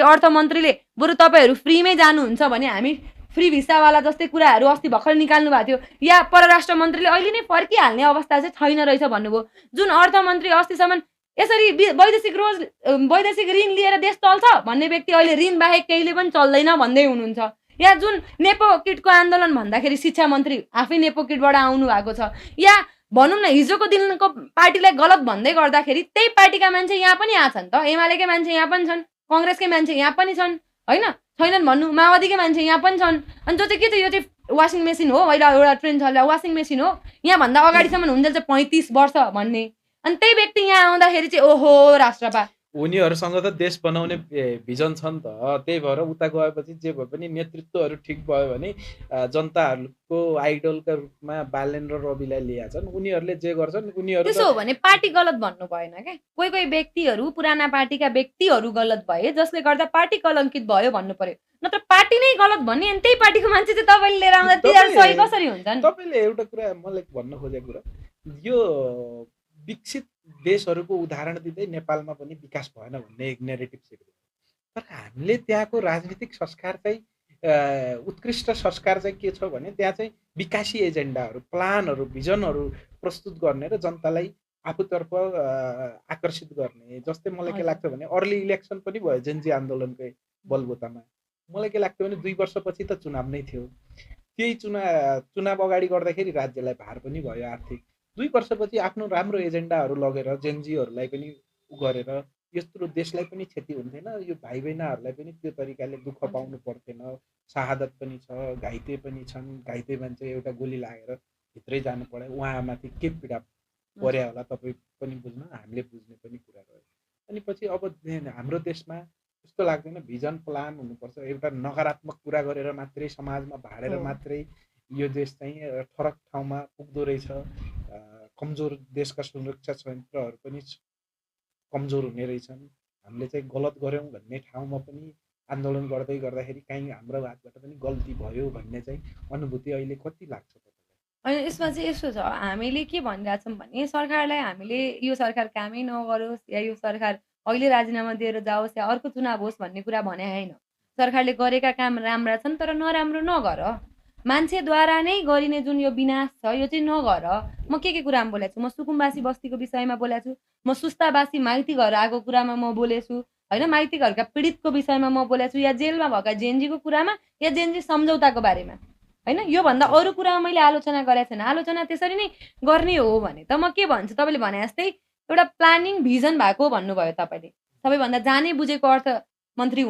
अर्थमन्त्रीले बरु तपाईँहरू फ्रीमै जानुहुन्छ भने हामी फ्री भिसावाला जस्तै कुराहरू अस्ति भर्खर निकाल्नु भएको थियो, या परराष्ट्र मन्त्रीले अहिले नै फर्किहाल्ने अवस्था चाहिँ छैन रहेछ भन्नुभयो। जुन अर्थमन्त्री अस्तिसम्म यसरी वैदेशिक ऋण लिएर देश चल्छ भन्ने व्यक्ति अहिले ऋण बाहेक केहीले पनि चल्दैन भन्दै हुनुहुन्छ। या जुन नेपो किटको आन्दोलन भन्दाखेरि शिक्षा मन्त्री आफै नेपो किटबाट आउनु भएको छ, या भनौँ न हिजोको दिनको पार्टीलाई गलत भन्दै गर्दाखेरि त्यही पार्टीका मान्छे यहाँ पनि आछन् त, एमालेकै मान्छे यहाँ पनि छन्, कांग्रेसकै मान्छे यहाँ पनि छन्, होइन छैनन् भन्नु, माओवादीकै मान्छे यहाँ पनि छन्। अनि जो चाहिँ के चाहिँ यो चाहिँ वासिङ मेसिन हो, अहिले एउटा ट्रेन्ड छ वासिङ मेसिन हो, यहाँभन्दा अगाडिसम्म हुन्जेल चाहिँ 35 वर्ष भन्ने, अनि त्यही व्यक्ति यहाँ आउँदाखेरि चाहिँ ओहो राष्ट्रपा। उनीहरूसँग त देश बनाउने भिजन छ नि त, त्यही भएर उता गएपछि जे भए पनि नेतृत्वहरू ठिक भयो भने जनताहरूको आइडलका रूपमा बालेन्द्र रविलाई लिएका छन्। उनीहरूले जे गर्छन् उनीहरू त्यसो हो भने पार्टी गलत भन्नु भएन क्या, कोही कोही व्यक्तिहरू पुराना पार्टीका व्यक्तिहरू गलत भए जसले गर्दा पार्टी कलङ्कित भयो भन्नु पर्यो, नत्र पार्टी नै गलत भन्ने अनि त्यही पार्टीको मान्छे चाहिँ तपाईँले लिएर आउँदा तिनीहरू सही कसरी हुन्छन्? तपाईँले एउटा कुरा मलाई भन्न खोजेको कुरा, यो विकसित देशहरूको उदाहरण दिँदै नेपालमा पनि विकास भएन भन्ने एक नेरेटिभ सिक्यो। तर हामीले त्यहाँको राजनीतिक संस्कार चाहिँ उत्कृष्ट संस्कार चाहिँ के छ भने त्यहाँ चाहिँ विकासी एजेन्डाहरू, प्लानहरू, भिजनहरू प्रस्तुत गर्ने र जनतालाई आफूतर्फ आकर्षित गर्ने। जस्तै मलाई के लाग्छ भने अर्ली इलेक्सन पनि भयो जेनजी आन्दोलनकै बलबुतामा। मलाई के लाग्थ्यो भने 2 वर्षपछि त चुनाव नै थियो, त्यही चुनाव अगाडि गर्दाखेरि राज्यलाई भार पनि भयो आर्थिक। 2 वर्षपछि आफ्नो राम्रो एजेन्डाहरू लगेर जेनजीहरूलाई पनि गरेर यत्रो देशलाई पनि क्षति हुन्थेन, यो भाइ बहिनीहरूलाई पनि त्यो तरिकाले दुःख पाउनु पर्थेन, शहादत पनि छ, घाइते पनि छन्, घाइते मान्छे एउटा गोली लागेर भित्रै जानु पर्यो, उहाँमाथि के पीडा पर्या होला तपाईँ पनि बुझ्नु, हामीले बुझ्ने पनि कुरा रह्यो। अनि पछि अब हाम्रो देशमा त्यस्तो लाग्दैन, भिजन प्लान हुनुपर्छ, एउटा नकारात्मक कुरा गरेर मात्रै समाजमा भाडेर मात्रै यो देश चाहिँ फरक ठाउँमा पुग्दो रहेछ, कमजोर देशका सुरक्षा संयन्त्रहरू पनि कमजोर हुने रहेछन्, हामीले चाहिँ गलत गऱ्यौँ भन्ने ठाउँमा पनि आन्दोलन गर्दै गर्दाखेरि काहीँ हाम्रो हातबाट पनि गल्ती भयो भन्ने चाहिँ अनुभूति अहिले कति लाग्छ तपाईँलाई? अनि यसमा चाहिँ यस्तो छ, हामीले के भनिरहेछौँ भने सरकारलाई हामीले यो सरकार कामै नगरोस् या यो सरकार अहिले राजीनामा दिएर जाओस् या अर्को चुनाव होस् भन्ने कुरा भने होइन। सरकारले गरेका काम राम्रा छन् तर नराम्रो नगर, मान्छेद्वारा नै गरिने जुन यो विनाश छ यो चाहिँ नगर। म के कुरामा बोलेको छु, म सुकुम्बासी बस्तीको विषयमा बोलेको छु, म सुस्ताबासी माइती घर आएको कुरामा म बोलेछु, होइन माइती घरका पीडितको विषयमा म बोलेको छु, या जेलमा भएका जेनजीको कुरामा या जेनजी सम्झौताको बारेमा, होइन योभन्दा अरू कुरामा मैले आलोचना गरेको छैन। आलोचना त्यसरी नै गर्ने हो भने त म के भन्छु, तपाईँले भने जस्तै एउटा प्लानिङ भिजन भएको भन्नुभयो तपाईँले, सबैभन्दा जाने बुझेको अर्थमन्त्री